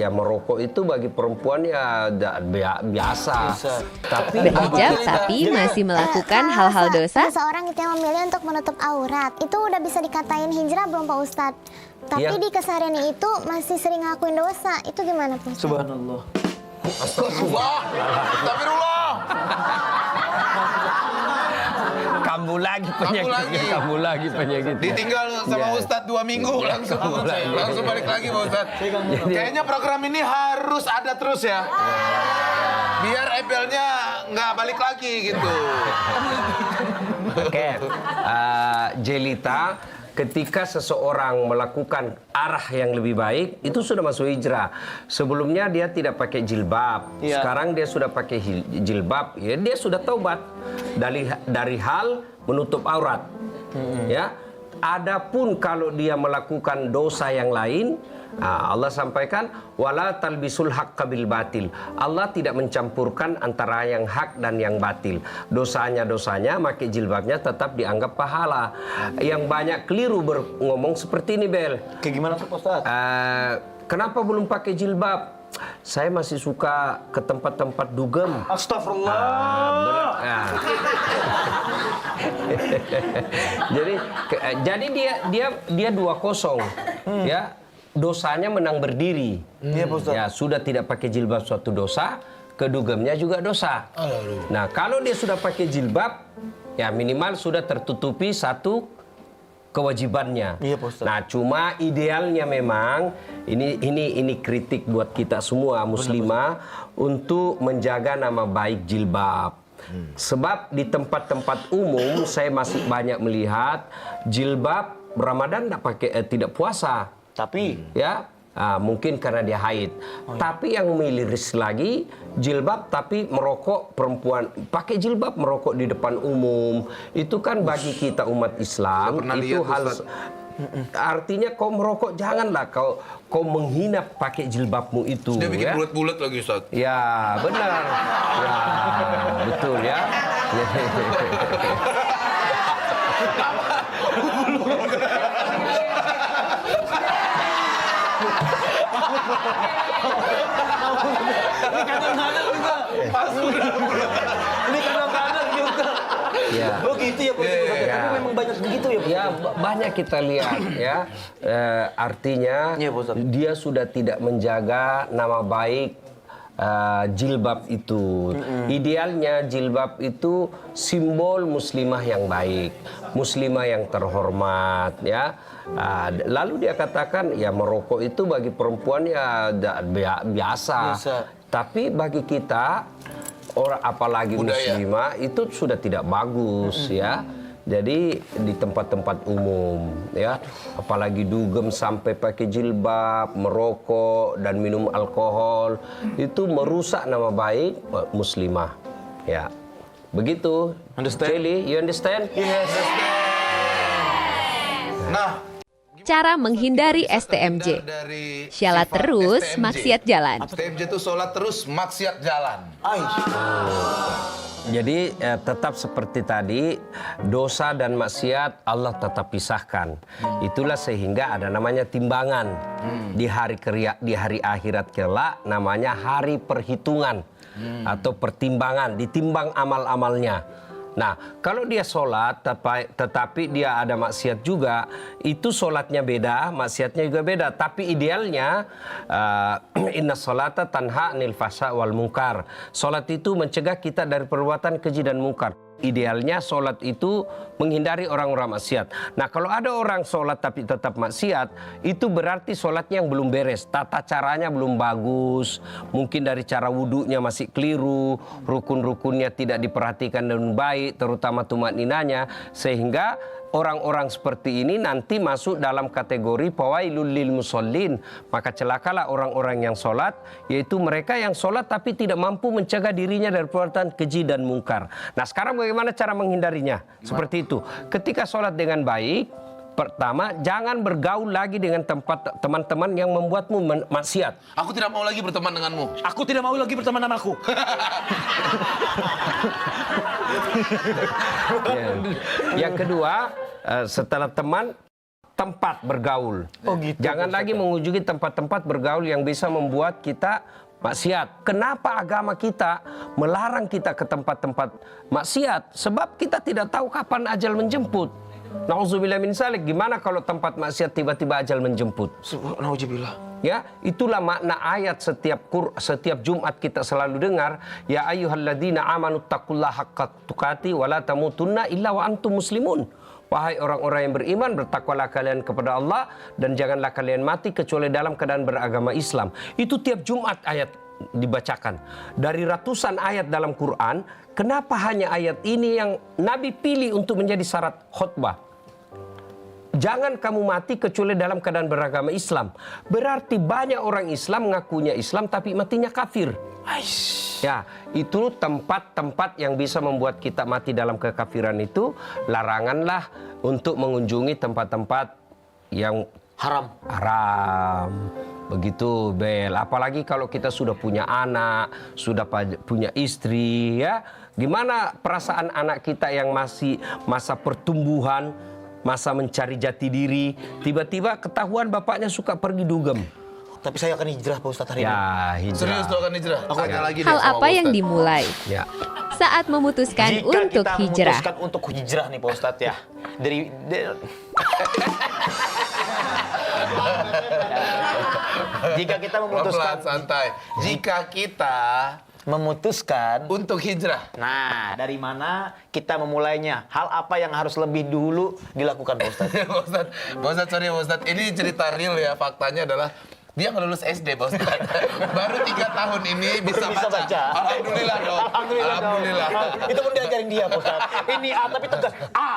Ya merokok itu bagi perempuan ya biasa. Tapi Berhijab tapi masih melakukan hal-hal dosa. Seseorang itu yang memilih untuk menutup aurat, itu udah bisa dikatain hijrah belum Pak Ustadz? Tapi di keseharian itu masih sering ngakuin dosa, itu gimana Pak Ustadz? Subhanallah. Astagfirullah. Astagfirullah. Kambuh lagi penyakitnya. Ditinggal sama Ustadz 2 minggu langsung balik lagi Pak Ustadz. Kayaknya program ini harus ada terus ya. Biar EPL-nya nggak balik lagi gitu. Oke, Jelita, ketika seseorang melakukan arah yang lebih baik, itu sudah masuk hijrah. Sebelumnya dia tidak pakai jilbab, sekarang dia sudah pakai jilbab, ya dia sudah taubat dari hal menutup aurat. Ya, adapun kalau dia melakukan dosa yang lain, Allah sampaikan wala talbisul haqqa bil batil. Allah tidak mencampurkan antara yang hak dan yang batil. Dosanya pakai jilbabnya tetap dianggap pahala. Yang banyak keliru ngomong seperti ini, Bel. Kayak gimana tuh Pak Ustadz? Kenapa belum pakai jilbab? Saya masih suka ke tempat-tempat dugem. Astagfirullah. Jadi dia 2-0, ya. Dosanya menang berdiri. Iya, Pak Ustadz. Ya, sudah tidak pakai jilbab suatu dosa, kedugamnya juga dosa. Nah, kalau dia sudah pakai jilbab, ya minimal sudah tertutupi satu kewajibannya. Iya, Pak Ustadz. Nah, cuma idealnya memang ini kritik buat kita semua muslimah untuk menjaga nama baik jilbab. Sebab di tempat-tempat umum saya masih banyak melihat jilbab Ramadan tidak puasa. Tapi Ya, mungkin karena dia haid. Tapi yang miris lagi jilbab tapi merokok perempuan pakai jilbab merokok di depan umum. Itu kan bagi kita umat Islam itu hal artinya kau merokok janganlah kau menghina pakai jilbabmu itu. Dia bikin ya. bulat-bulat lagi Ustaz. Ya, benar. Ya, betul ya. ini kadang-kadang juga. Ini kadang-kadang juga. Ya. Oh gitu ya Pak Ustadz. Ya. Tapi memang banyak begitu ya Pak. Ya, banyak kita lihat ya. Artinya Iya, Pak Ustadz. dia sudah tidak menjaga nama baik jilbab itu. Idealnya jilbab itu simbol muslimah yang baik, muslimah yang terhormat ya. Lalu dia katakan ya merokok itu bagi perempuan ya biasa. Tapi bagi kita orang apalagi muslimah itu sudah tidak bagus ya. Jadi di tempat-tempat umum ya, apalagi dugem sampai pakai jilbab, merokok dan minum alkohol itu merusak nama baik muslimah. Ya. Begitu. Understand? Celi, you understand? Yes. Nah, Cara menghindari STMJ. Syalat terus, maksiat jalan. STMJ itu sholat terus, maksiat jalan. Jadi tetap seperti tadi, dosa dan maksiat Allah tetap pisahkan. Itulah sehingga ada namanya timbangan. Di hari akhirat kelak namanya hari perhitungan atau pertimbangan, ditimbang amal-amalnya. Nah, kalau dia sholat tetapi dia ada maksiat juga, itu sholatnya beda, maksiatnya juga beda. Tapi idealnya, inna sholata tanha anil fahsya wal munkar. Sholat itu mencegah kita dari perbuatan keji dan mungkar. Idealnya sholat itu menghindari orang-orang maksiat. Nah, kalau ada orang sholat tapi tetap maksiat, itu berarti sholatnya yang belum beres. Tata caranya belum bagus. Mungkin dari cara wudhunya masih keliru. Rukun-rukunnya tidak diperhatikan dengan baik, terutama tumakninanya. Sehingga orang-orang seperti ini nanti masuk dalam kategori fawailul lil musallin. Maka celakalah orang-orang yang sholat, yaitu mereka yang sholat tapi tidak mampu mencegah dirinya dari perbuatan keji dan mungkar. Nah, sekarang bagaimana cara menghindarinya? Seperti itu. Ketika sholat dengan baik, pertama, jangan bergaul lagi dengan teman-teman yang membuatmu maksiat. Aku tidak mau lagi berteman denganmu. Aku tidak mau lagi berteman sama aku. Yang kedua, setelah teman, tempat bergaul. Oh gitu. Jangan lagi mengunjungi tempat-tempat bergaul yang bisa membuat kita maksiat. Kenapa agama kita melarang kita ke tempat-tempat maksiat? Sebab kita tidak tahu kapan ajal menjemput. Nauzubillah min zalik. Gimana kalau tempat maksiat tiba-tiba ajal menjemput? Nauzubillah. Ya, itulah makna ayat setiap Jumat kita selalu dengar, ya ayyuhalladzina amanu taqullaha haqqa tuqati wa la tamutunna illa wa antum muslimun. Wahai orang-orang yang beriman, bertakwalah kalian kepada Allah dan janganlah kalian mati kecuali dalam keadaan beragama Islam. Itu tiap Jumat ayat dibacakan. Dari ratusan ayat dalam Quran, kenapa hanya ayat ini yang Nabi pilih untuk menjadi syarat khutbah? Jangan kamu mati kecuali dalam keadaan beragama Islam. Berarti banyak orang Islam mengakunya Islam tapi matinya kafir. Ya, itu tempat-tempat yang bisa membuat kita mati dalam kekafiran itu. Laranganlah untuk mengunjungi tempat-tempat yang haram. Begitu, Bel. Apalagi kalau kita sudah punya anak, sudah punya istri, ya. Gimana perasaan anak kita yang masih masa pertumbuhan, masa mencari jati diri, tiba-tiba ketahuan bapaknya suka pergi dugem. Tapi saya akan hijrah Pak Ustadz hari ini. Ya, hijrah. Serius tuh akan hijrah? Tanya lagi Hal deh sama apa Pak yang Ustadz. dimulai Ya. saat memutuskan Jika untuk kita hijrah? memutuskan untuk hijrah nih Pak Ustadz ya. Jika kita memutuskan Pelan-pelan, santai. Jika kita memutuskan untuk hijrah. Nah, dari mana kita memulainya? Hal apa yang harus lebih dulu dilakukan Pak Ustadz? Pak Ustadz, sorry Pak Ustadz. Ini cerita real ya, faktanya adalah dia nggak lulus SD, Pak Ustadz. Baru 3 tahun ini bisa baca. Alhamdulillah dong. Alhamdulillah. Itu pun diajarin dia Pak Ustadz. Ini A tapi tegas. A.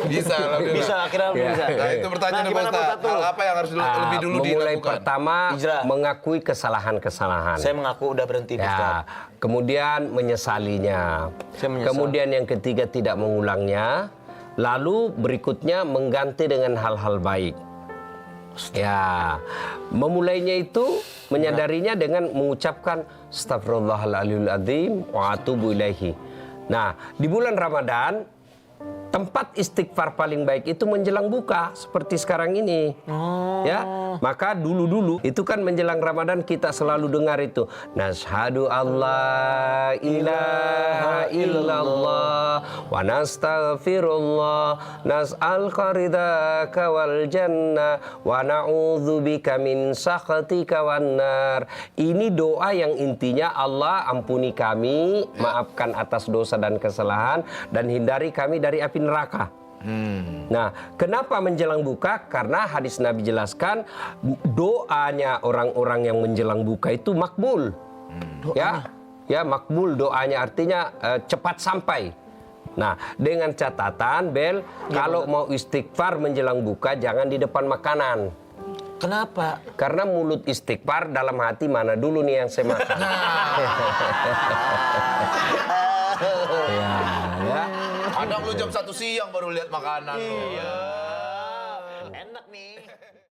Bisa, alhamdulillah. Bisa, akhirnya bisa. Nah, itu pertanyaan Nah, Pak gimana, Pak Ustadz. Ustadz, tuh? Hal apa yang harus lebih dulu memulai dilakukan? pertama Hijrah. mengakui kesalahan-kesalahan. Saya mengaku udah berhenti Pak Ustadz. Ya, kemudian menyesalinya. Saya menyesal. Kemudian yang ketiga tidak mengulangnya. Lalu berikutnya mengganti dengan hal-hal baik. Ya, memulainya itu menyadarinya dengan mengucapkan Astaghfirullahaladzim azim wa atubu ilaihi. Nah, di bulan Ramadan tempat istighfar paling baik itu menjelang buka seperti sekarang ini. Ya, maka dulu-dulu itu kan menjelang Ramadan kita selalu dengar itu Nashhadu alla ilaha illallah wa nastaghfirullah nas'aluka ridhaka wal jannah wa na'udzubika min sakhatika wan nar. Ini doa yang intinya Allah ampuni kami, maafkan atas dosa dan kesalahan dan hindari kami dari api neraka. Nah, kenapa menjelang buka? Karena hadis Nabi jelaskan doanya orang-orang yang menjelang buka itu makbul. Ya, makbul doanya artinya cepat sampai. Nah, dengan catatan, Bel, kalau mau istighfar menjelang buka jangan di depan makanan. Kenapa? Karena mulut istighfar, dalam hati mana dulu nih yang saya makan. Kadang lu jam 1 siang baru lihat makanan lu.